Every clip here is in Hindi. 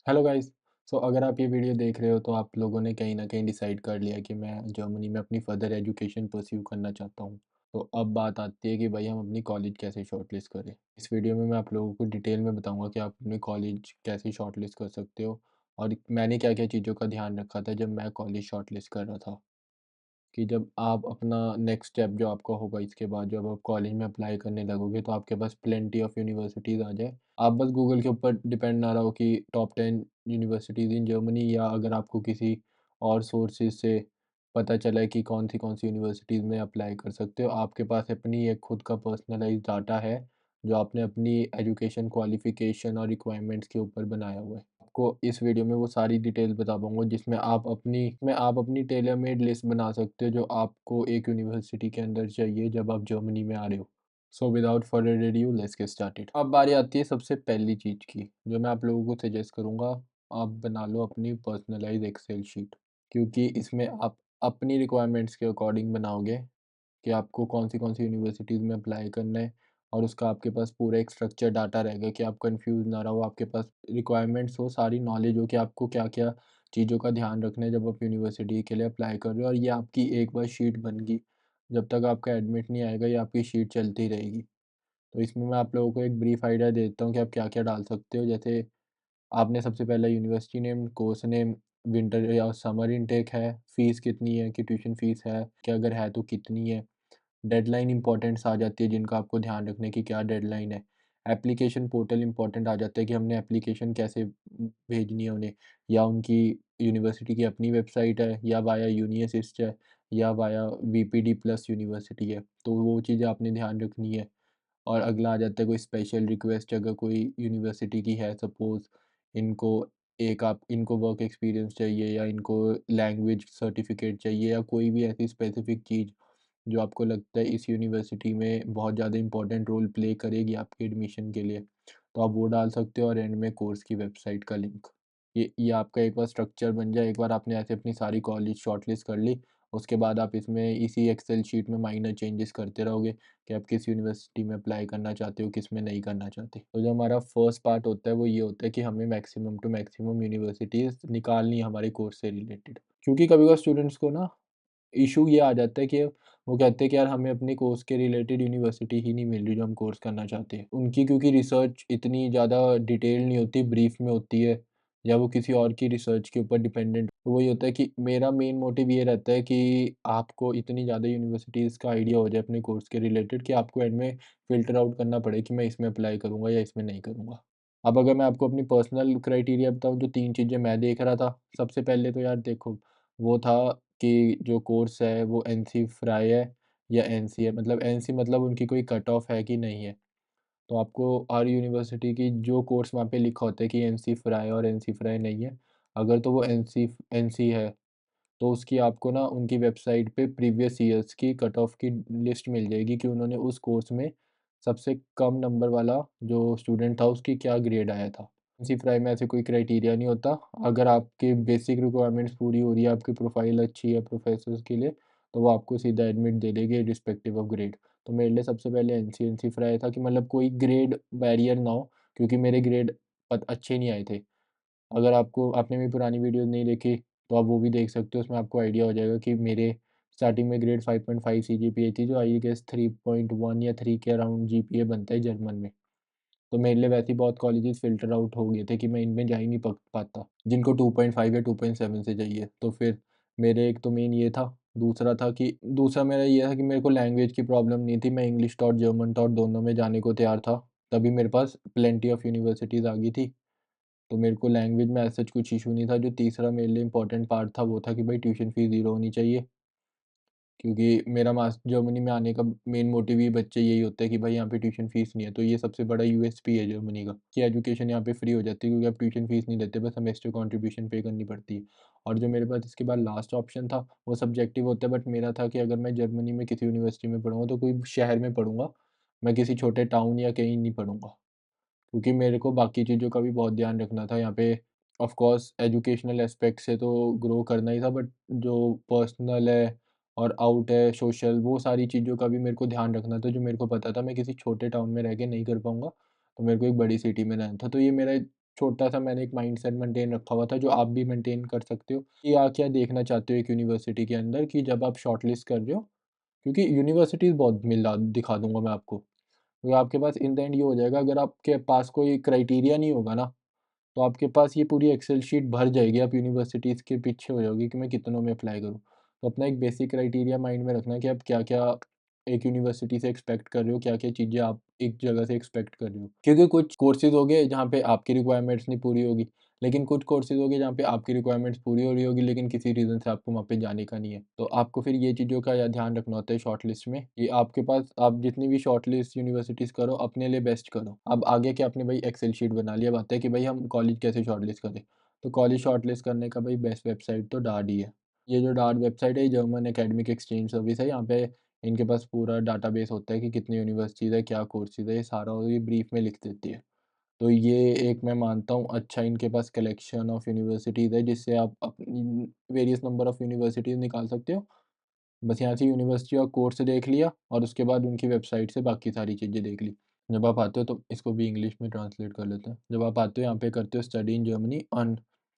Hello guys. अगर आप ये वीडियो देख रहे हो तो आप लोगों ने कहीं ना कहीं डिसाइड कर लिया कि मैं जर्मनी में अपनी फर्दर एजुकेशन परस्यू करना चाहता हूँ। तो अब बात आती है कि भाई हम अपनी कॉलेज कैसे शॉर्टलिस्ट करें। इस वीडियो में मैं आप लोगों को डिटेल में बताऊंगा कि आप अपनी कॉलेज कैसे शॉर्टलिस्ट कर सकते हो और मैंने क्या क्या चीज़ों का ध्यान रखा था जब मैं कॉलेज शॉर्टलिस्ट कर रहा था। कि जब आप अपना नेक्स्ट स्टेप जो आपका होगा इसके बाद जब आप कॉलेज में अप्लाई करने लगोगे तो आपके पास प्लेंटी ऑफ यूनिवर्सिटीज़ आ जाए। आप बस गूगल के ऊपर डिपेंड ना रहो कि टॉप 10 यूनिवर्सिटीज़ इन जर्मनी, या अगर आपको किसी और सोर्सेज से पता चला है कि कौन सी यूनिवर्सिटीज़ में अप्लाई कर सकते हो। आपके पास अपनी एक खुद का पर्सनलाइज़्ड डाटा है जो आपने अपनी एजुकेशन क्वालिफ़िकेशन और रिक्वायरमेंट्स के ऊपर बनाया हुआ है। आपको इस वीडियो में वो सारी डिटेल्स बता पाऊँगा जिसमें आप अपनी टेलर मेड लिस्ट बना सकते हो जो आपको एक यूनिवर्सिटी के अंदर चाहिए जब आप जर्मनी में आ रहे हो। So without further ado let's get started. अब बारी आती है सबसे पहली चीज़ की जो मैं आप लोगों को सजेस्ट करूँगा। आप बना लो अपनी पर्सनलाइज़ एक्सेल शीट, क्योंकि इसमें आप अपनी रिक्वायरमेंट्स के अकॉर्डिंग बनाओगे कि आपको कौन सी यूनिवर्सिटीज़ में अप्लाई करना है, और उसका आपके पास पूरा एक स्ट्रक्चर डाटा रहेगा कि आप कंफ्यूज ना रहो, आपके पास रिक्वायरमेंट्स हो, सारी नॉलेज हो कि आपको क्या-क्या चीज़ों का ध्यान रखना है जब आप यूनिवर्सिटी के लिए अप्लाई कर रहे हो। और ये आपकी एक बार शीट बन गई, जब तक आपका एडमिट नहीं आएगा ये आपकी शीट चलती रहेगी। तो इसमें मैं आप लोगों को एक ब्रीफ आइडिया देता हूँ कि आप क्या-क्या डाल सकते हो। जैसे आपने सबसे पहले university name, course name, winter या समर इनटेक है, फ़ीस कितनी है कि ट्यूशन फ़ीस है, कि अगर है तो कितनी है। डेडलाइन इम्पोर्टेंट्स आ जाती है जिनका आपको ध्यान रखने की क्या डेडलाइन है। एप्लीकेशन पोर्टल इम्पोर्टेंट आ जाता है कि हमने एप्लीकेशन कैसे भेजनी है उन्हें, या उनकी यूनिवर्सिटी की अपनी वेबसाइट है, या वाया यूनी असिस्ट है, या वाया वीपीडी प्लस यूनिवर्सिटी है। तो वो चीज़ें आपने ध्यान रखनी है। और अगला आ जाता है कोई स्पेशल रिक्वेस्ट, अगर कोई यूनिवर्सिटी की है सपोज़, इनको इनको वर्क एक्सपीरियंस चाहिए, या इनको लैंग्वेज सर्टिफ़िकेट चाहिए, या कोई भी ऐसी स्पेसिफ़िक चीज़ जो आपको लगता है इस यूनिवर्सिटी में बहुत ज़्यादा इम्पोर्टेंट रोल प्ले करेगी आपके एडमिशन के लिए, तो आप वो डाल सकते हो। और एंड में कोर्स की वेबसाइट का लिंक। ये आपका एक बार स्ट्रक्चर बन जाए, एक बार आपने ऐसे अपनी सारी कॉलेज शॉर्टलिस्ट कर ली, उसके बाद आप इसमें इसी एक्सेल शीट में माइनर चेंजेस करते रहोगे कि आप किस यूनिवर्सिटी में अप्लाई करना चाहते हो, किस में नहीं करना चाहते। तो जो हमारा फर्स्ट पार्ट होता है वो ये होता है कि हमें मैक्सिमम टू मैक्सिमम यूनिवर्सिटीज़ निकालनी है हमारे कोर्स से रिलेटेड। क्योंकि कभी-कभार स्टूडेंट्स को ना इश्यू ये आ जाता है कि वो कहते हैं कि यार हमें अपने कोर्स के रिलेटेड यूनिवर्सिटी ही नहीं मिल रही जो हम कोर्स करना चाहते हैं। उनकी क्योंकि रिसर्च इतनी ज़्यादा डिटेल नहीं होती, ब्रीफ में होती है, या वो किसी और की रिसर्च के ऊपर डिपेंडेंट। तो वही होता है कि मेरा मेन मोटिव ये रहता है कि आपको इतनी ज़्यादा यूनिवर्सिटीज़ का आइडिया हो जाए अपने कोर्स के रिलेटेड कि आपको एंड में फ़िल्टर आउट करना पड़े कि मैं इसमें अप्लाई करूँगा या इसमें नहीं करूँगा। अब अगर मैं आपको अपनी पर्सनल क्राइटेरिया बताऊँ, जो 3 चीज़ें मैं देख रहा था, सबसे पहले तो यार देखो, वो था कि जो कोर्स है वो एनसी फ्राई है या एनसी है, मतलब एनसी मतलब उनकी कोई कट ऑफ है कि नहीं है। तो आपको हर यूनिवर्सिटी की जो कोर्स वहाँ पे लिखा होता है कि एनसी फ्राई और एनसी फ्राई नहीं है, अगर तो वो एनसी एनसी है तो उसकी आपको ना उनकी वेबसाइट पे प्रीवियस ईयर्स की कट ऑफ की लिस्ट मिल जाएगी कि उन्होंने उस कोर्स में सबसे कम नंबर वाला जो स्टूडेंट था उसकी क्या ग्रेड आया था। एनसी फ्राई में ऐसे कोई क्राइटेरिया नहीं होता। अगर आपकी बेसिक रिक्वायरमेंट्स पूरी हो रही है, आपकी प्रोफाइल अच्छी है प्रोफेसर्स के लिए, तो वो आपको सीधा एडमिट दे देंगे रिस्पेक्टिव ऑफ ग्रेड। तो मेरे लिए सबसे पहले एनसी फ्राई था कि मतलब कोई ग्रेड बैरियर ना हो, क्योंकि मेरे ग्रेड अच्छे नहीं आए थे। अगर आपने मेरी पुरानी वीडियोज़ नहीं देखी, तो आप वो भी देख सकते हो, उसमें आपको आइडिया हो जाएगा कि मेरे स्टार्टिंग में ग्रेड 5.5 सीजीपीए थी, जो आई गेस 3.1 या 3 के अराउंड जीपीए बनता है जर्मन में। तो मेरे लिए वैसे ही बहुत कॉलेजेस फ़िल्टर आउट हो गए थे कि मैं इनमें जा ही नहीं प पाता, जिनको 2.5 या 2.7 से चाहिए। तो फिर मेरे एक तो मेन ये था, दूसरा मेरा ये था कि मेरे को लैंग्वेज की प्रॉब्लम नहीं थी, मैं इंग्लिश टॉट, जर्मन टॉट दोनों में जाने को तैयार था। तभी मेरे पास प्लेंटी ऑफ यूनिवर्सिटीज़ आ गई थी। तो मेरे को लैंग्वेज में एज़ सच कुछ इश्यू नहीं था। जो तीसरा मेरे लिए इम्पोर्टेंट पार्ट था वो था कि भाई ट्यूशन फ़ीस ज़ीरो होनी चाहिए। क्योंकि मेरा मास जर्मनी में आने का मेन मोटिव ही बच्चे यही होता है कि भाई यहाँ पे ट्यूशन फ़ीस नहीं है। तो ये सबसे बड़ा यूएसपी है जर्मनी का कि एजुकेशन यहाँ पे फ्री हो जाती है, क्योंकि आप ट्यूशन फ़ीस नहीं देते, बस सेमेस्टर कंट्रीब्यूशन पे करनी पड़ती है। और जो मेरे पास इसके बाद लास्ट ऑप्शन था वो सब्जेक्टिव होता है, बट मेरा था कि अगर मैं जर्मनी में किसी यूनिवर्सिटी में पढ़ूँगा तो कोई शहर में पढ़ूँगा, मैं किसी छोटे टाउन या कहीं नहीं पढ़ूँगा। क्योंकि मेरे को बाकी चीज़ों का भी बहुत ध्यान रखना था यहाँ पे। ऑफ़ कोर्स एजुकेशनल एस्पेक्ट से तो ग्रो करना ही था, बट जो पर्सनल है और आउट है सोशल, वो सारी चीज़ों का भी मेरे को ध्यान रखना था, जो मेरे को पता था मैं किसी छोटे टाउन में रह के नहीं कर पाऊँगा। तो मेरे को एक बड़ी सिटी में रहना था। तो ये मेरा छोटा-सा मैंने एक माइंडसेट मेंटेन रखा हुआ था, जो आप भी मेंटेन कर सकते हो कि आप क्या देखना चाहते हो एक यूनिवर्सिटी के अंदर कि जब आप शॉर्टलिस्ट कर रहे हो, क्योंकि यूनिवर्सिटीज़ बहुत मिला दिखा दूँगा मैं आपको। तो आपके पास इन द एंड ये हो जाएगा, अगर आपके पास कोई क्राइटेरिया नहीं होगा ना, तो आपके पास ये पूरी एक्सेल शीट भर जाएगी, आप यूनिवर्सिटीज़ के पीछे हो जाओगे कि मैं कितनों में अप्लाई करूँ। तो अपना एक बेसिक क्राइटेरिया माइंड में रखना है कि आप क्या-क्या एक यूनिवर्सिटी से एक्सपेक्ट कर रहे हो, क्या-क्या चीज़ें आप एक जगह से एक्सपेक्ट कर रहे हो। क्योंकि कुछ कोर्सेज़ हो गए जहाँ पे आपकी रिक्वायरमेंट्स नहीं पूरी होगी, लेकिन कुछ कोर्सेज़ हो गए जहाँ पे आपकी रिक्वायरमेंट्स पूरी हो रही होगी, लेकिन किसी रीज़न से आपको वहाँ पे जाने का नहीं है। तो आपको फिर ये चीज़ों का या ध्यान रखना होता है शॉर्टलिस्ट में कि आपके पास आप जितनी भी शॉर्टलिस्ट यूनिवर्सिटीज़ करो, अपने लिए बेस्ट करो। अब आगे क्या, आपने भाई एक्सेल शीट बना लिया, अब आता है कि भाई हम कॉलेज कैसे शॉर्टलिस्ट करें। तो कॉलेज शॉर्टलिस्ट करने का भाई बेस्ट वेबसाइट तो डार्ट ही है। ये जो डार्ट वेबसाइट है, ये जर्मन एकेडमिक एक्सचेंज सर्विस है। यहाँ पे इनके पास पूरा डाटाबेस होता है कि कितनी यूनिवर्सिटीज़ है, क्या कोर्सेज़ है, ये सारा ये ब्रीफ में लिख देती है। तो ये एक मैं मानता हूँ अच्छा इनके पास कलेक्शन ऑफ यूनिवर्सिटीज़ है, जिससे आप अपनी वेरियस नंबर ऑफ यूनिवर्सिटीज़ निकाल सकते हो। बस यहाँ से यूनिवर्सिटी और कोर्स देख लिया और उसके बाद उनकी वेबसाइट से बाकी सारी चीज़ें देख ली। जब आप आते हो तो इसको भी इंग्लिश में ट्रांसलेट कर लेते हैं। जब आप आते हो यहाँ पे करते हो study in Germany on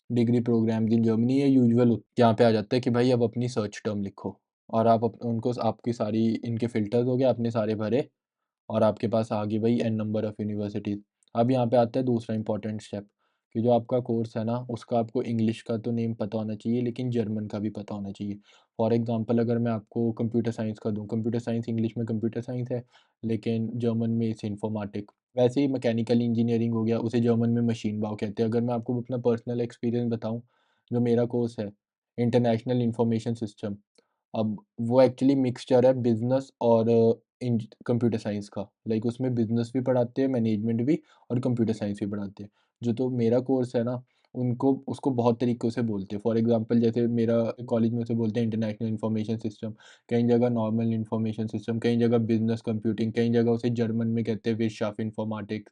degree programs in Germany, ये यूजुअल यहाँ पे आ जाता है कि भाई अब अपनी सर्च टर्म लिखो और आप उनको आपकी सारी इनके फ़िल्टर्स हो गए, आपने सारे भरे और आपके पास आ गई भाई एन नंबर ऑफ़ यूनिवर्सिटीज़। अब यहाँ पे आता है दूसरा इम्पोर्टेंट स्टेप कि जो आपका कोर्स है ना, उसका आपको इंग्लिश का तो नेम पता होना चाहिए, लेकिन जर्मन का भी पता होना चाहिए। फॉर एग्ज़ाम्पल अगर मैं आपको कंप्यूटर साइंस का दूँ, कंप्यूटर साइंस इंग्लिश में कंप्यूटर साइंस है, लेकिन जर्मन में इसे इन्फॉर्मेटिक। वैसे ही मैकेनिकल इंजीनियरिंग हो गया, उसे जर्मन में मशीन बाउ कहते हैं। अगर मैं आपको अपना पर्सनल एक्सपीरियंस बताऊँ, जो मेरा कोर्स है, इंटरनेशनल इन्फॉर्मेशन सिस्टम। अब वो एक्चुअली मिक्सचर है बिज़नेस और कंप्यूटर साइंस का। लाइक उसमें बिज़नेस भी पढ़ाते हैं, मैनेजमेंट भी और कंप्यूटर साइंस भी पढ़ाते हैं। जो तो मेरा कोर्स है ना, उनको उसको बहुत तरीकों से बोलते हैं। फॉर एग्ज़ाम्पल जैसे मेरा कॉलेज में उसे बोलते हैं इंटरनेशनल इन्फॉर्मेशन सिस्टम, कई जगह नॉर्मल इन्फॉर्मेशन सिस्टम, कई जगह बिज़नेस कंप्यूटिंग, कई जगह उसे जर्मन में कहते हैं विरशाफ़ इन्फॉर्मेटिक्स,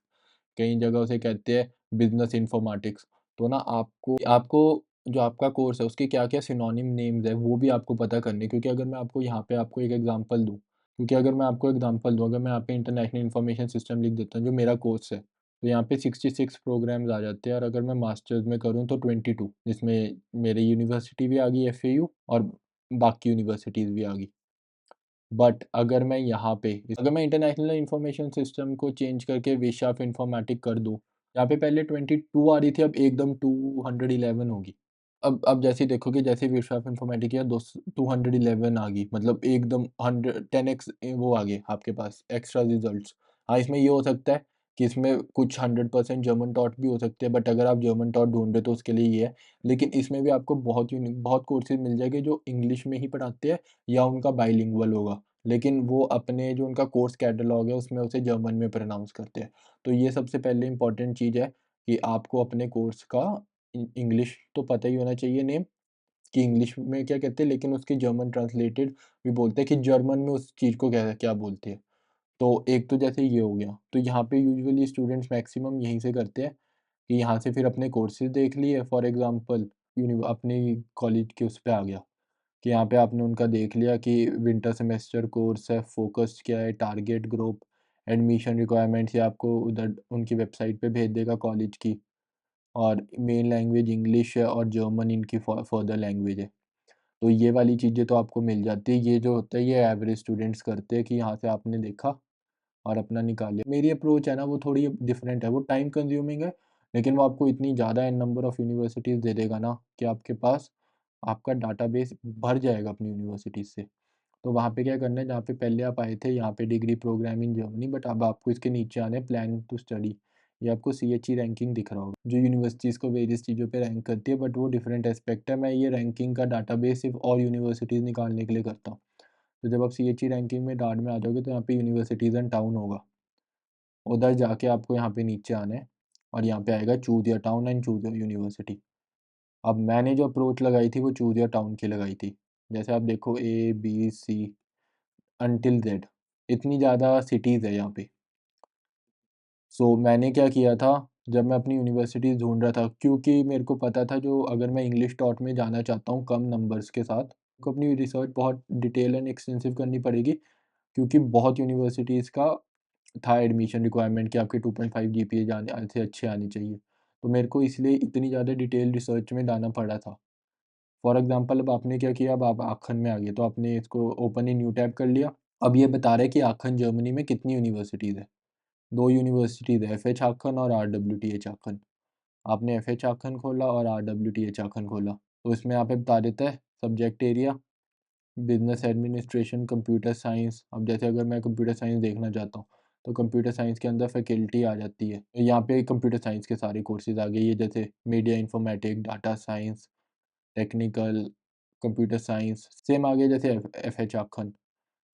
कई जगह उसे कहते हैं बिज़नेस इन्फॉर्मेटिक्स। तो ना आपको आपको जो आपका कोर्स है उसके क्या-क्या सिनोनिम नेम्स हैं, वो भी आपको पता करने हैं, क्योंकि अगर मैं आपको यहाँ पे आपको एक एग्ज़ाम्पल दूँ अगर मैं आपको एग्ज़ाम्पल दूँ, अगर मैं यहाँ पे इंटरनेशनल इन्फॉर्मेशन सिस्टम लिख देता हूँ, जो मेरा कोर्स है, तो यहाँ पे 66 प्रोग्राम्स आ जाते हैं और अगर मैं मास्टर्स में करूँ तो 22, जिसमें मेरी यूनिवर्सिटी भी आ गई एफएयू और बाकी यूनिवर्सिटीज़ भी आ गई। बट अगर मैं यहाँ पे अगर मैं इंटरनेशनल इन्फॉर्मेशन सिस्टम को चेंज करके विश ऑफ इन्फॉर्मेटिक कर दूँ, यहाँ पे पहले 22 आ रही थी, अब एकदम 211 होगी। अब जैसे ही देखोगे, जैसे विश ऑफ इन्फॉर्मेटिक किया, 211 आ गई, मतलब एकदम 10x वो आ गए आपके पास एक्स्ट्रा रिज़ल्ट्स। हाँ, इसमें ये हो सकता है कि इसमें कुछ 100% जर्मन टॉट भी हो सकते हैं, बट अगर आप जर्मन टॉट ढूँढ रहे हो तो उसके लिए ये है। लेकिन इसमें भी आपको बहुत कोर्सेज़ मिल जाएँगे जो इंग्लिश में ही पढ़ाते हैं या उनका बाइलिंगुअल होगा। लेकिन वो अपने जो उनका कोर्स कैटलॉग है उसमें उसे जर्मन में प्रोनाउंस करते हैं। तो ये सबसे पहले इम्पोर्टेंट चीज़ है कि आपको अपने कोर्स का इंग्लिश तो पता ही होना चाहिए नेम कि इंग्लिश में क्या कहते हैं, लेकिन उसके जर्मन ट्रांसलेटेड भी बोलते हैं कि जर्मन में उस चीज़ को क्या क्या बोलते हैं। तो एक तो जैसे ये हो गया, तो यहाँ पे यूजुअली स्टूडेंट्स मैक्सिमम यहीं से करते हैं कि यहाँ से फिर अपने कोर्सेज़ देख लिए, फॉर एग्ज़ाम्पल अपने कॉलेज के उस पे आ गया कि यहाँ पे आपने उनका देख लिया कि विंटर सेमेस्टर कोर्स है, फ़ोकस्ड क्या है, टारगेट ग्रुप, एडमिशन रिक्वायरमेंट्स, ये आपको उधर उनकी वेबसाइट पे भेज देगा कॉलेज की। और मेन लैंग्वेज इंग्लिश है और जर्मन इनकी फर्दर लैंग्वेज है। तो ये वाली चीज़ें तो आपको मिल जाती है। ये जो होता है ये एवरेज स्टूडेंट्स करते हैं कि यहाँ से आपने देखा और अपना निकाल लिया। मेरी अप्रोच है ना वो थोड़ी डिफरेंट है, वो टाइम कंज्यूमिंग है, लेकिन वो आपको इतनी ज़्यादा एन नंबर ऑफ यूनिवर्सिटीज़ दे देगा ना कि आपके पास आपका डाटाबेस भर जाएगा अपनी यूनिवर्सिटीज़ से। तो वहाँ पे क्या करना है, जहाँ पे पहले आप आए थे यहाँ पे degree program in Germany, but अब आपको इसके नीचे आना है प्लान टू स्टडी। ये आपको सीएचई रैंकिंग दिख रहा होगा, जो यूनिवर्सिटीज़ को वेरियस चीज़ों पे रैंक करती है, बट वो डिफरेंट एस्पेक्ट है। मैं ये रैंकिंग का डाटाबेस सिर्फ़ और यूनिवर्सिटीज़ निकालने के लिए करता हूँ। तो जब आप सीएचई रैंकिंग में डार्ट में आ जाओगे तो यहाँ पे यूनिवर्सिटीज़ एंड टाउन होगा। उधर जाके आपको यहाँ पे नीचे आना है और यहाँ पे आएगा choose your town and choose your university. अब मैंने जो अप्रोच लगाई थी वो चूज़ योर टाउन की लगाई थी। जैसे आप देखो ए, बी, सी अंटिल ज़ेड, इतनी ज़्यादा सिटीज़ है यहाँ पे। सो मैंने क्या किया था, जब मैं अपनी यूनिवर्सिटीज़ ढूँढ रहा था, क्योंकि मेरे को पता था जो अगर मैं इंग्लिश टॉट में जाना चाहता हूँ कम नंबर्स के साथ, को अपनी रिसर्च बहुत डिटेल एंड एक्सटेंसिव करनी पड़ेगी, क्योंकि बहुत यूनिवर्सिटीज़ का था एडमिशन रिक्वायरमेंट कि आपके 2.5 जीपीए जाने से अच्छे आने चाहिए। तो मेरे को इसलिए इतनी ज़्यादा डिटेल रिसर्च में जाना पड़ा था। फॉर एग्ज़ाम्पल अब आपने क्या किया, अब आप आखन में आ गए, तो आपने इसको ओपन इन न्यू टैब कर लिया। अब ये बता रहा है कि आखन जर्मनी में कितनी यूनिवर्सिटीज़ है। 2 यूनिवर्सिटीज़ है, एफएच आखन और आरडब्ल्यूटीएच आखन। आपने एफएच आखन खोला और आरडब्ल्यूटीएच आखन खोला, तो इसमें यहाँ पे बता देता है subject area, business administration, computer science. अब जैसे अगर मैं कंप्यूटर साइंस देखना चाहता हूँ, तो कंप्यूटर साइंस के अंदर फैकल्टी आ जाती है। तो यहाँ पे कंप्यूटर साइंस के सारे कोर्सेज़ आ गए, ये जैसे media informatic, data science, technical, computer science, same आ गया जैसे एफएच आखन।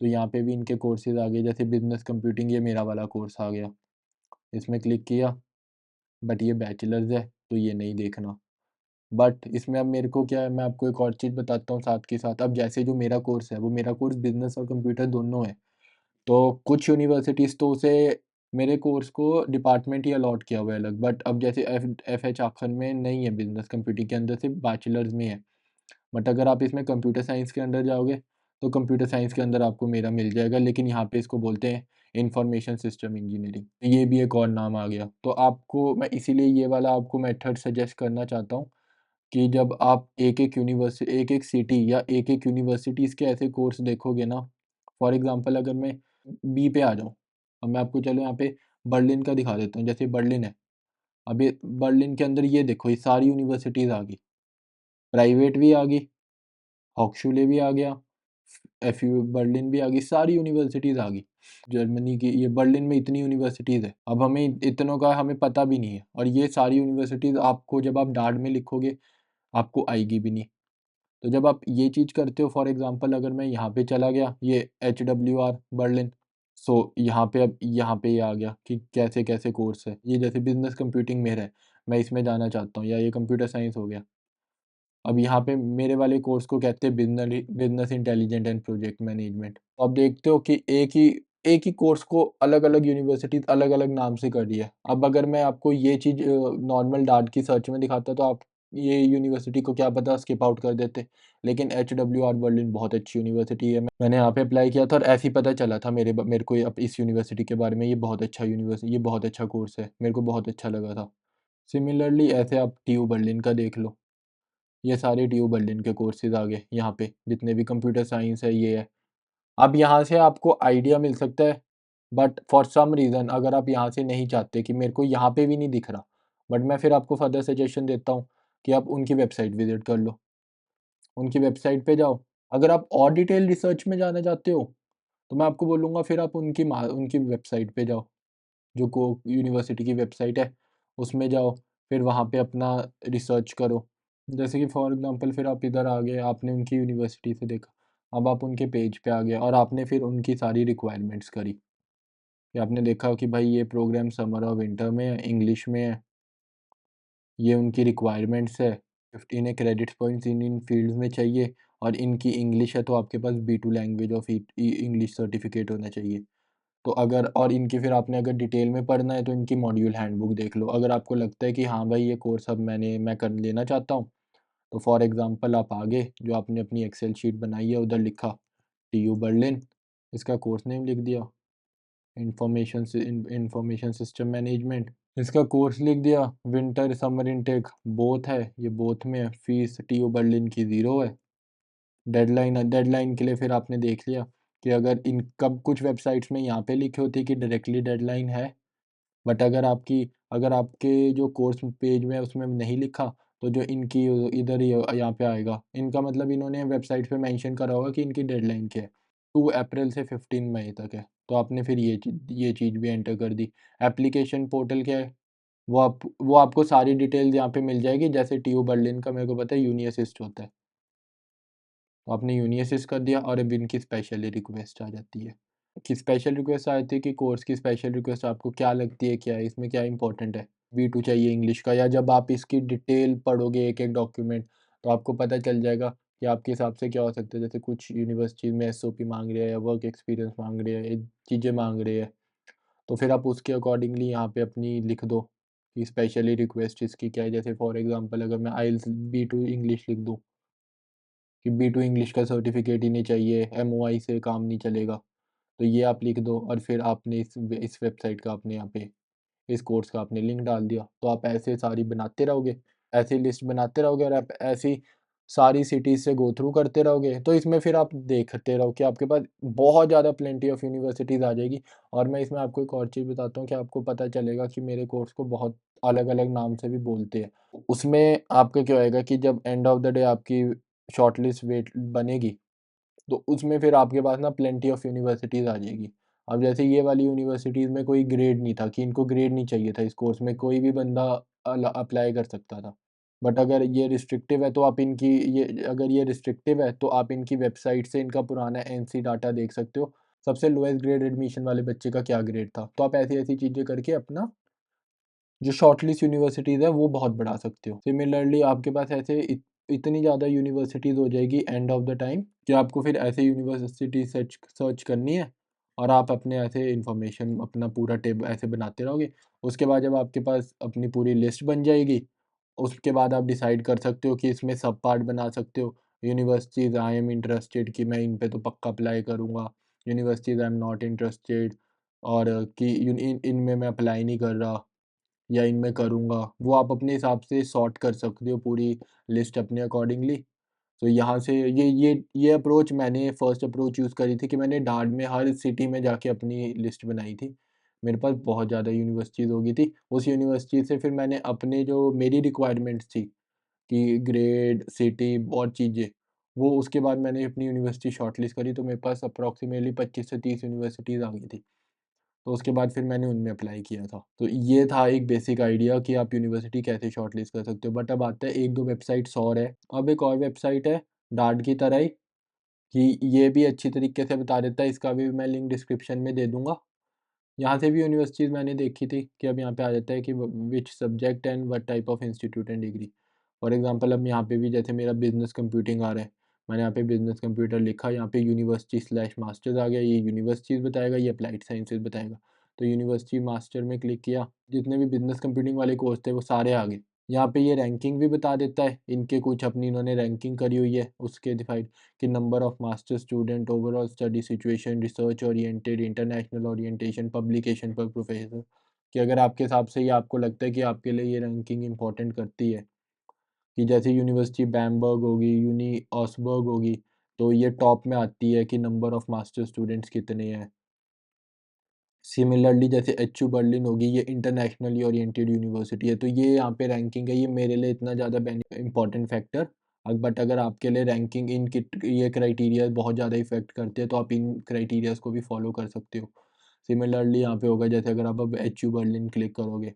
तो यहाँ पे भी इनके कोर्सेज़ आ गए, जैसे बिज़नेस कंप्यूटिंग, ये मेरा वाला कोर्स आ गया। इसमें क्लिक किया, बट ये बैचलर्स है, तो ये नहीं देखना। बट इसमें अब मेरे को क्या है, मैं आपको एक और चीज़ बताता हूँ साथ के साथ। अब जैसे जो मेरा कोर्स है, वो मेरा कोर्स बिज़नेस और कंप्यूटर दोनों है। तो कुछ यूनिवर्सिटीज़ तो उसे मेरे कोर्स को डिपार्टमेंट ही अलॉट किया हुआ है अलग, बट अब जैसे एफएच आखन में नहीं है, बिज़नेस कंप्यूटिंग के अंदर सिर्फ बैचलर्स में है। बट अगर आप इसमें कंप्यूटर साइंस के अंदर जाओगे, तो कंप्यूटर साइंस के अंदर आपको मेरा मिल जाएगा, लेकिन यहाँ पे इसको बोलते हैं इंफॉर्मेशन सिस्टम इंजीनियरिंग। ये भी एक और नाम आ गया। तो आपको मैं इसीलिए ये वाला आपको मेथड सजेस्ट करना चाहता हूँ कि जब आप एक-एक सिटी या एक-एक यूनिवर्सिटीज़ के ऐसे कोर्स देखोगे ना, फॉर एग्ज़ाम्पल अगर मैं बी पे आ जाऊँ, अब मैं आपको चलो यहाँ पे बर्लिन का दिखा देता हूँ, जैसे बर्लिन है, अब ये बर्लिन के अंदर ये देखो, ये सारी यूनिवर्सिटीज़ आ गई, प्राइवेट भी आ गई, हॉक्सुले भी आ गया, एफयू बर्लिन भी आ गई, सारी यूनिवर्सिटीज़ आ गई। जर्मनी की ये बर्लिन में इतनी यूनिवर्सिटीज़ है, अब हमें इतनों का हमें पता भी नहीं है, और ये सारी यूनिवर्सिटीज़ आपको जब आप डार्ट में लिखोगे, आपको आएगी भी नहीं। तो जब आप ये चीज़ करते हो, फॉर एग्ज़ाम्पल अगर मैं यहाँ पे चला गया, ये एचडब्ल्यूआर बर्लिन, सो यहाँ पे अब यहाँ पे ये आ गया कि कैसे-कैसे कोर्स है। ये जैसे बिज़नेस कंप्यूटिंग मेरा है, मैं इसमें जाना चाहता हूँ, या ये कंप्यूटर साइंस हो गया। अब यहाँ पे मेरे वाले कोर्स को कहते हैं business intelligent and project management. तो आप देखते हो कि एक ही कोर्स को अलग-अलग यूनिवर्सिटीज़ अलग-अलग नाम से कर रही है। अब अगर मैं आपको ये चीज़ नॉर्मल डार्ट की सर्च में दिखाता, तो आप ये यूनिवर्सिटी को क्या पता स्किप आउट कर देते। लेकिन एचडब्ल्यूआर बर्लिन बहुत अच्छी यूनिवर्सिटी है। मैंने यहाँ पे अप्लाई किया था और ऐसे ही पता चला था मेरे को अब इस यूनिवर्सिटी के बारे में, ये बहुत अच्छा कोर्स है। मेरे को बहुत अच्छा लगा था। सिमिलरली ऐसे आप टीयू बर्लिन का देख लो। ये सारे टीयू बर्लिन के कोर्सेज़ आ गए यहाँ पे, जितने भी कंप्यूटर साइंस है ये है। अब यहाँ से आपको आइडिया मिल सकता है, बट फॉर सम रीज़न अगर आप यहाँ से नहीं चाहते कि मेरे को यहाँ पे भी नहीं दिख रहा, बट मैं फिर आपको फर्दर सजेशन देता हूँ कि आप उनकी वेबसाइट विज़िट कर लो। उनकी वेबसाइट पे जाओ। अगर आप और डिटेल रिसर्च में जाना चाहते हो, तो मैं आपको बोलूँगा फिर आप उनकी वेबसाइट पे जाओ। जो को यूनिवर्सिटी की वेबसाइट है, उसमें जाओ, फिर वहाँ पे अपना रिसर्च करो। जैसे कि फॉर एग्ज़ाम्पल फिर आप इधर आ गए, आपने उनकी यूनिवर्सिटी से देखा, अब आप उनके पेज पे आ गए और आपने फिर उनकी सारी रिक्वायरमेंट्स करी, कि आपने देखा कि भाई ये प्रोग्राम समर और विंटर में है, इंग्लिश में है, ये उनकी रिक्वायरमेंट्स है, 15 क्रेडिट्स पॉइंट्स इन फील्ड्स में चाहिए, और इनकी इंग्लिश है, तो आपके पास बी2 लैंग्वेज ऑफ इंग्लिश सर्टिफ़िकेट होना चाहिए। तो अगर और इनकी फिर आपने अगर डिटेल में पढ़ना है, तो इनकी मॉड्यूल हैंडबुक देख लो। अगर आपको लगता है कि हाँ भाई ये कोर्स अब मैं कर लेना चाहता हूँ, तो फॉर एग्ज़ाम्पल आप आगे जो आपने अपनी एक्सेल शीट बनाई है, उधर लिखा टीयू बर्लिन, इसका कोर्स नेम लिख दिया, इंफॉर्मेशन सिस्टम मैनेजमेंट, इसका कोर्स लिख दिया, विंटर समर इनटेक बोथ है, ये बोथ में है, फीस टीयू बर्लिन की 0 है। डेडलाइन के लिए फिर आपने देख लिया कि अगर इन कब कुछ वेबसाइट्स में यहाँ पे लिखे होते हैं कि डायरेक्टली डेडलाइन है, बट अगर आपके जो कोर्स पेज में उसमें नहीं लिखा, तो जो इनकी इधर ही यहाँ पे आएगा। इनका मतलब इन्होंने वेबसाइट पे मेंशन करा होगा कि इनकी डेडलाइन क्या है, 2 अप्रैल से 15 मई तक है। तो आपने फिर ये चीज़ भी एंटर कर दी। एप्लीकेशन पोर्टल क्या है, वो आपको सारी डिटेल्स यहाँ पे मिल जाएगी, जैसे टीयू बर्लिन का मेरे को पता है यूनी असिस्ट होता है। तो आपने यूनी असिस्ट कर दिया और अब इनकी स्पेशल रिक्वेस्ट आ जाती है। कि स्पेशल रिक्वेस्ट आती है कि कोर्स की स्पेशल रिक्वेस्ट आपको क्या लगती है, क्या है इसमें, क्या इम्पोर्टेंट है? बी2 चाहिए इंग्लिश का, या जब आप इसकी डिटेल पढ़ोगे एक-एक डॉक्यूमेंट, तो आपको पता चल जाएगा कि आपके हिसाब से क्या हो सकता है। जैसे कुछ यूनिवर्सिटीज़ में एसओपी माँग रही है या वर्क एक्सपीरियंस माँग रही है, ये चीज़ें माँग रही है। तो फिर आप उसके अकॉर्डिंगली यहाँ पे अपनी लिख दो कि स्पेशली रिक्वेस्ट इसकी क्या है। जैसे फॉर एग्ज़ाम्पल अगर मैं आइल्स बी2 इंग्लिश लिख दूँ कि बी2 इंग्लिश का सर्टिफ़िकेट ही नहीं चाहिए, एमओआई से काम नहीं चलेगा। तो ये आप लिख दो और फिर आपने इस वेबसाइट का आपने यहाँ पे इस कोर्स का आपने लिंक डाल दिया। तो आप ऐसे सारी बनाते रहोगे, ऐसी लिस्ट बनाते रहोगे और आप ऐसी सारी सिटीज़ से गो थ्रू करते रहोगे। तो इसमें फिर आप देखते रहो कि आपके पास बहुत ज़्यादा प्लेंटी ऑफ यूनिवर्सिटीज़ आ जाएगी। और मैं इसमें आपको एक और चीज़ बताता हूँ कि आपको पता चलेगा कि मेरे कोर्स को बहुत अलग-अलग नाम से भी बोलते हैं। उसमें आपका क्या होएगा कि जब एंड ऑफ द डे आपकी शॉर्टलिस्ट वेट बनेगी, तो उसमें फिर आपके पास ना प्लेंटी ऑफ यूनिवर्सिटीज़ आ जाएगी। अब जैसे ये वाली यूनिवर्सिटीज़ में कोई ग्रेड नहीं था कि इनको ग्रेड नहीं चाहिए था इस कोर्स में, कोई भी बंदा अप्लाई कर सकता था। बट अगर ये रिस्ट्रिक्टिव है तो आप इनकी ये अगर ये रिस्ट्रिक्टिव है तो आप इनकी वेबसाइट से इनका पुराना एनसी डाटा देख सकते हो। सबसे लोएस्ट ग्रेड एडमिशन वाले बच्चे का क्या ग्रेड था। तो आप ऐसी-ऐसी चीज़ें करके अपना जो शॉर्टलिस्ट यूनिवर्सिटीज़ है वो बहुत बढ़ा सकते हो। सिमिलरली आपके पास ऐसे इतनी ज़्यादा यूनिवर्सिटीज़ हो जाएगी एंड ऑफ द टाइम कि आपको फिर ऐसे यूनिवर्सिटी सर्च सर्च करनी है और आप अपने ऐसे इन्फॉर्मेशन अपना पूरा टेब ऐसे बनाते रहोगे। उसके बाद जब आपके पास अपनी पूरी लिस्ट बन जाएगी, उसके बाद आप डिसाइड कर सकते हो कि इसमें सब पार्ट बना सकते हो। यूनिवर्सिटीज़ आई एम इंटरेस्टेड कि मैं इन पे तो पक्का अप्लाई करूँगा। Universities I am not interested और कि इनमें मैं अप्लाई नहीं कर रहा। या इनमें करूँगा, वो आप अपने हिसाब से सॉर्ट कर सकते हो पूरी लिस्ट अपने अकॉर्डिंगली। तो यहाँ से ये अप्रोच मैंने फर्स्ट अप्रोच यूज़ करी थी कि मैंने डार्ट में हर सिटी में जाके अपनी लिस्ट बनाई थी। मेरे पास बहुत ज़्यादा यूनिवर्सिटीज़ हो गई थी। उस यूनिवर्सिटी से फिर मैंने अपने जो मेरी रिक्वायरमेंट्स थी कि ग्रेड, सिटी और चीज़ें, वो उसके बाद मैंने अपनी यूनिवर्सिटी शॉर्टलिस्ट करी तो मेरे पास अप्रॉक्सिमेटली 25 से 30 यूनिवर्सिटीज़ आ गई थी। तो उसके बाद फिर मैंने उनमें अप्लाई किया था। तो ये था एक बेसिक आइडिया कि आप यूनिवर्सिटी कैसे शॉर्टलिस्ट कर सकते हो। बट अब आता है 1-2 वेबसाइट्स और है। अब एक और वेबसाइट है डार्ट की तरह ही कि ये भी अच्छी तरीके से बता देता है, इसका भी मैं लिंक डिस्क्रिप्शन में दे दूँगा। यहाँ से भी यूनिवर्सिटीज़ मैंने देखी थी कि अब यहाँ पे आ जाता है कि which subject and what type of institute and degree. For example अब यहाँ पे भी जैसे मेरा बिज़नेस कंप्यूटिंग आ रहा है, मैंने यहाँ पे बिज़नेस कंप्यूटर लिखा, यहाँ पे यूनिवर्सिटी स्लैश मास्टर्स आ गया, ये यूनिवर्सिटीज़ बताएगा, ये अप्लाइड साइंसेज़ बताएगा। तो यूनिवर्सिटी मास्टर में क्लिक किया, जितने भी बिज़नेस कंप्यूटिंग वाले कोर्स थे वो सारे आ गए। यहाँ पे ये रैंकिंग भी बता देता है, इनके कुछ अपनी इन्होंने रैंकिंग करी हुई है, उसके डिफाइड कि number of master student, overall study situation, research oriented, international orientation, publication पर प्रोफेसर, कि अगर आपके हिसाब से ये आपको लगता है कि आपके लिए ये रैंकिंग इम्पोर्टेंट करती है, कि जैसे यूनिवर्सिटी बैमबर्ग होगी, यूनी ऑसबर्ग होगी, तो ये टॉप में आती है कि नंबर ऑफ मास्टर स्टूडेंट्स कितने हैं। सिमिलरली जैसे एचयू बर्लिन होगी, ये इंटरनेशनली ओरिएंटेड यूनिवर्सिटी है, तो ये यहाँ पे रैंकिंग है, ये मेरे लिए इतना ज़्यादा इम्पोर्टेंट फैक्टर बट अगर आपके लिए रैंकिंग इन ये क्राइटेरिया बहुत ज़्यादा इफ़ेक्ट करते हैं, तो आप इन क्राइटेरियाज़ को भी फॉलो कर सकते हो। सिमिलरली यहाँ पे होगा जैसे अगर आप अब एचयू बर्लिन क्लिक करोगे,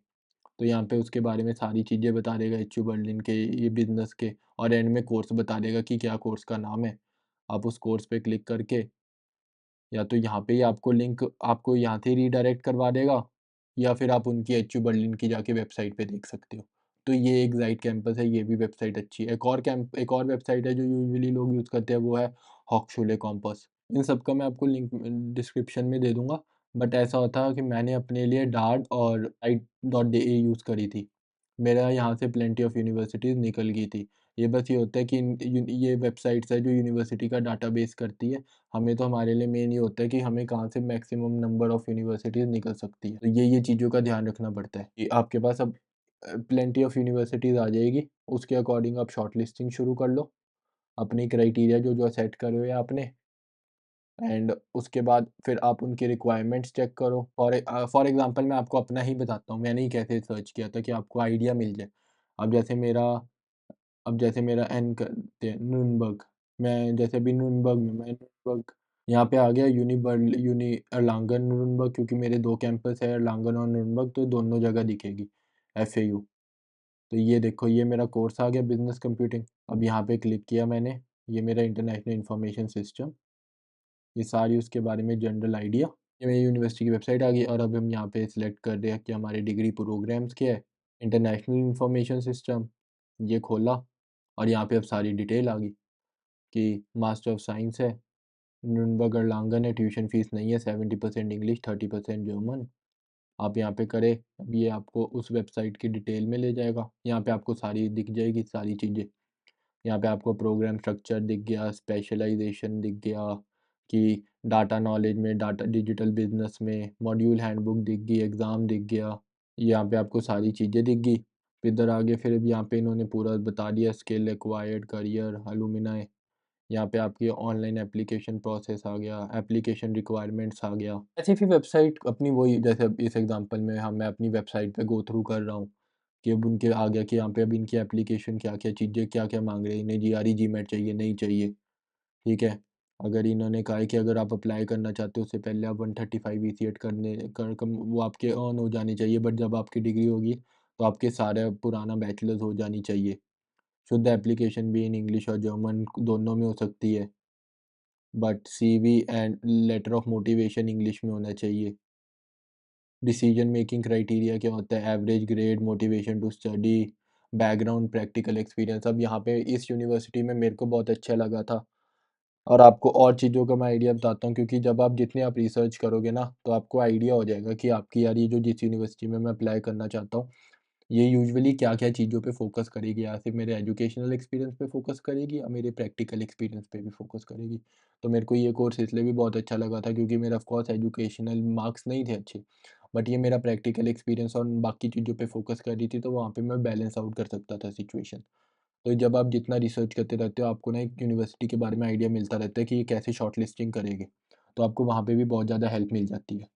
तो यहाँ पे उसके बारे में सारी चीज़ें बता देगा एचयू बर्लिन के, ये बिज़नेस के और एंड में कोर्स बता देगा कि क्या कोर्स का नाम है। आप उस कोर्स पे क्लिक करके या तो यहाँ पे ही आपको लिंक आपको यहाँ से रीडायरेक्ट करवा देगा या फिर आप उनकी एचयू बर्लिन की जाके वेबसाइट पे देख सकते हो। तो ये एक ज़ाइड कैंपस है, ये भी वेबसाइट अच्छी है। एक और वेबसाइट है जो यूजुअली लोग यूज़ करते हैं, वो है हॉक्सशुले कॉम्पास। इन सब का मैं आपको लिंक डिस्क्रिप्शन में दे दूँगा। बट ऐसा होता है कि मैंने अपने लिए डार्ट और डाइट.de यूज़ करी थी। मेरा यहाँ से प्लेंटी ऑफ यूनिवर्सिटीज़ निकल गई थी। ये बस ये होता है कि ये वेबसाइट्स है जो यूनिवर्सिटी का डाटाबेस करती है। हमें तो हमारे लिए मेन ये होता है कि हमें कहाँ से मैक्सिमम नंबर ऑफ यूनिवर्सिटीज़ निकल सकती है। तो ये चीज़ों का ध्यान रखना पड़ता है कि आपके पास अब प्लेंटी ऑफ यूनिवर्सिटीज़ आ जाएगी, उसके अकॉर्डिंग आप शॉर्टलिस्टिंग शुरू कर लो। अपनी क्राइटेरिया जो सेट करे हुए हैं आपने एंड उसके बाद फिर आप उनकी रिक्वायरमेंट्स चेक करो। फॉर एग्ज़ाम्पल मैं आपको अपना ही बताता हूँ, मैंने ही कैसे सर्च किया था कि आपको आइडिया मिल जाए। अब जैसे मेरा अब जैसे मेरा एन करते हैं नूरनबर्ग, मैं जैसे अभी नूरनबर्ग में मैं नूरनबर्ग यहाँ पे आ गया यूनी एर्लांगन नूरनबर्ग क्योंकि मेरे 2 कैंपस है एर्लांगन और नूरनबर्ग तो दोनों जगह दिखेगी एफएयू। तो ये देखो ये मेरा कोर्स आ गया बिज़नेस कंप्यूटिंग। अब यहाँ पे क्लिक किया मैंने, ये मेरा इंटरनेशनल इन्फॉर्मेशन सिस्टम, ये सारी उसके बारे में जनरल आइडिया। ये मेरी यूनिवर्सिटी की वेबसाइट आ गई और अब हम यहाँ पे सिलेक्ट कर रहे हैं कि हमारे डिग्री प्रोग्राम्स क्या है। इंटरनेशनल इन्फॉर्मेशन सिस्टम, ये खोला और यहाँ पे अब सारी डिटेल आ गई कि मास्टर ऑफ साइंस है, न्यूरम्बर्ग एर्लांगन है, ट्यूशन फीस नहीं है, 70% इंग्लिश 30% जर्मन। आप यहाँ पे करें, अब ये आपको उस वेबसाइट की डिटेल में ले जाएगा। यहाँ पे आपको सारी दिख जाएगी सारी चीज़ें। यहाँ पे आपको प्रोग्राम स्ट्रक्चर दिख गया, स्पेशलाइजेशन दिख गया कि डाटा नॉलेज में, डाटा डिजिटल बिज़नेस में, मॉड्यूल हैंडबुक दिख गई, एग्ज़ाम दिख गया। यहाँ पे आपको सारी चीज़ें दिख गई। फिर इधर आगे फिर यहाँ पे इन्होंने पूरा बता दिया, स्किल एक्वायर्ड, करियर, अलुमिनाई। यहाँ पे आपकी ऑनलाइन एप्लीकेशन प्रोसेस आ गया, एप्लीकेशन रिक्वायरमेंट्स आ गया। ऐसी फिर वेबसाइट अपनी वही, जैसे अब इस एग्ज़ाम्पल में हम मैं अपनी वेबसाइट पे गो थ्रू कर रहा हूँ कि अब उनके आ गया कि यहाँ पे अब इनकी एप्लीकेशन क्या-क्या चीज़ें क्या-क्या माँग रहे हैं। इन्हें जीआरई, जीमैट चाहिए, नहीं चाहिए, ठीक है। अगर इन्होंने कहा है कि अगर आप अप्लाई करना चाहते हो उससे पहले आप 135 ईसीएट करने कर कम वो आपके अर्न हो जाने चाहिए, बट जब आपकी डिग्री होगी तो आपके सारे पुराना बैचलर्स हो जानी चाहिए। शुद्ध एप्लीकेशन भी इन इंग्लिश और जर्मन दोनों में हो सकती है, but CV and letter of motivation English में होना चाहिए। डिसीजन मेकिंग क्राइटेरिया क्या होता है? Average grade, motivation to study, background, practical experience. अब यहाँ पे इस यूनिवर्सिटी में मेरे को बहुत अच्छा लगा था, और आपको और चीज़ों का मैं आइडिया बताता हूँ, क्योंकि जब आप जितनी आप रिसर्च करोगे ना, तो आपको आइडिया हो जाएगा कि आपकी यार ये जो जिस यूनिवर्सिटी में मैं अप्लाई करना चाहता हूँ, ये यूजुअली क्या-क्या चीज़ों पे फ़ोकस करेगी, या सिर्फ़ मेरे एजुकेशनल एक्सपीरियंस पे फ़ोकस करेगी या मेरे प्रैक्टिकल एक्सपीरियंस पे भी फ़ोकस करेगी। तो मेरे को ये कोर्स इसलिए भी बहुत अच्छा लगा था क्योंकि मेरा ऑफ़ कोर्स एजुकेशनल मार्क्स नहीं थे अच्छे, बट ये मेरा प्रैक्टिकल एक्सपीरियंस और बाकी चीज़ों पे फ़ोकस कर रही थी, तो वहाँ पे मैं बैलेंस आउट कर सकता था सिचुएशन। तो जब आप जितना रिसर्च करते रहते हो, आपको ना एक यूनिवर्सिटी के बारे में आइडिया मिलता रहता है कि ये कैसे शॉर्टलिस्टिंग करेगी, तो आपको वहाँ पे भी बहुत ज़्यादा हेल्प मिल जाती है।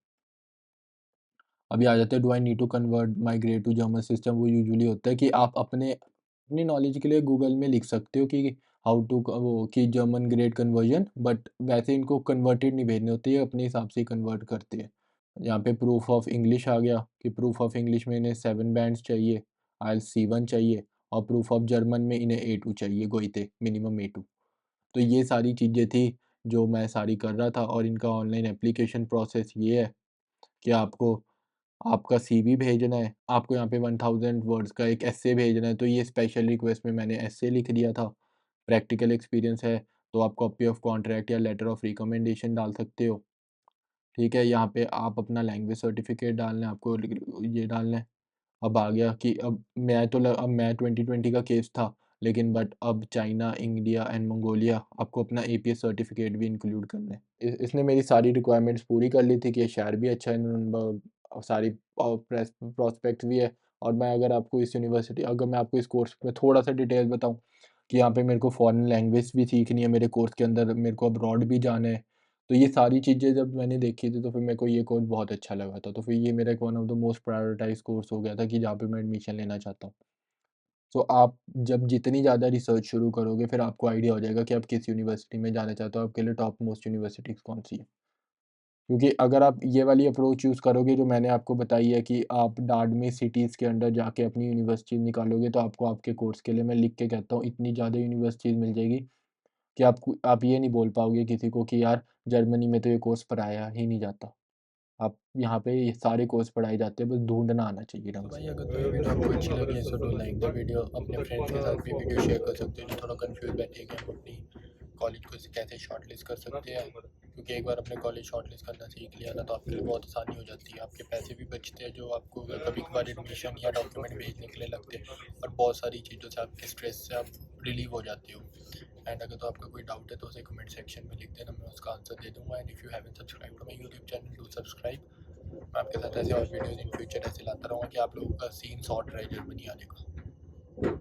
अभी आ जाते हैं, do I need to convert my grade to German system. वो यूजुअली होता है कि आप अपनी नॉलेज के लिए गूगल में लिख सकते हो कि हाउ टू वो कि जर्मन ग्रेड कन्वर्जन, बट वैसे इनको कन्वर्टेड नहीं भेजने होते, ये अपने हिसाब से ही कन्वर्ट करते हैं। यहाँ पे प्रूफ ऑफ इंग्लिश आ गया कि प्रूफ ऑफ इंग्लिश में इन्हें 7 बैंड्स चाहिए, आईएलटीएस C1 चाहिए, और प्रूफ ऑफ जर्मन में इन्हें A2 चाहिए, गोइते मिनिमम A2। तो ये सारी चीज़ें थी जो मैं सारी कर रहा था, और इनका ऑनलाइन एप्लीकेशन प्रोसेस ये है कि आपको आपका सीवी भेजना है, आपको यहाँ पे 1000 वर्ड्स का एक एस्से भेजना है, तो ये स्पेशल रिक्वेस्ट में मैंने एस्से लिख दिया था। प्रैक्टिकल एक्सपीरियंस है, तो आप कॉपी ऑफ कॉन्ट्रैक्ट या लेटर ऑफ रिकमेंडेशन डाल सकते हो, ठीक है? यहाँ पे आप अपना लैंग्वेज सर्टिफ़िकेट डालना है, आपको ये डालना है। अब आ गया कि अब मैं 2020 का केस था, लेकिन बट अब चाइना, इंडिया एंड मंगोलिया आपको अपना एपीएस सर्टिफ़िकेट भी इंक्लूड करना है। इसने मेरी सारी रिक्वायरमेंट्स पूरी कर ली थी कि ये शहर भी अच्छा है, सारी प्रॉस्पेक्ट भी है। और मैं अगर आपको इस यूनिवर्सिटी अगर मैं आपको इस कोर्स में थोड़ा-सा डिटेल बताऊँ कि यहाँ पे मेरे को फ़ॉरेन लैंग्वेज भी सीखनी है मेरे कोर्स के अंदर, मेरे को अब्रॉड भी जाना है। तो ये सारी चीज़ें जब मैंने देखी थी, तो फिर मेरे को ये कोर्स बहुत अच्छा लगा था। तो फिर ये मेरा एक one of the most prioritised course हो गया था कि जहाँ पे मैं एडमिशन लेना चाहता हूँ। तो आप जब जितनी ज़्यादा रिसर्च शुरू करोगे, फिर आपको आइडिया हो जाएगा कि आप किस यूनिवर्सिटी में जाना चाहते हो, आपके लिए टॉप मोस्ट यूनिवर्सिटीज़ कौन-सी है। क्योंकि अगर आप ये वाली अप्रोच यूज़ करोगे जो मैंने आपको बताई है कि आप डाड में सिटीज़ के अंडर जाके अपनी यूनिवर्सिटी निकालोगे, तो आपको आपके कोर्स के लिए मैं लिख के कहता हूँ, इतनी ज़्यादा यूनिवर्सिटीज़ मिल जाएगी कि आप ये नहीं बोल पाओगे किसी को कि यार जर्मनी में तो ये कोर्स पढ़ाया ही नहीं जाता। आप यहाँ पे ये सारे कोर्स पढ़ाए जाते हैं, बस ढूँढना आना चाहिए ढंग से। भाई अगर तो ये वीडियो आपको अच्छी लगी है, so do like the video. अपने फ्रेंड्स के साथ भी वीडियो शेयर कर सकते हो जो थोड़ा कंफ्यूज बैठे कि हम अपनी कॉलेज को कैसे शॉर्टलिस्ट कर सकते हैं, क्योंकि एक बार अपने कॉलेज शॉर्टलिस्ट करना सीख लिया ना, तो आपके लिए बहुत आसानी हो जाती है। आपके पैसे भी बचते हैं जो आपको कभी कभार एडमिशन या डॉक्यूमेंट भेजने के लिए लगते हैं, और बहुत सारी चीज़ों से आपके स्ट्रेस से आप रिलीव हो जाते हो। एंड अगर तो आपका कोई डाउट है तो उसे कमेंट सेक्शन में लिख देना, मैं उसका आंसर दे दूँगा। And if you haven't subscribe to my YouTube channel, do subscribe. मैं आपके साथ ऐसे और वीडियोज़ इन फ्यूचर ऐसे लाता रहूँगा कि आप लोगों का सीन सॉर्ट रहे जर्मनी आने का।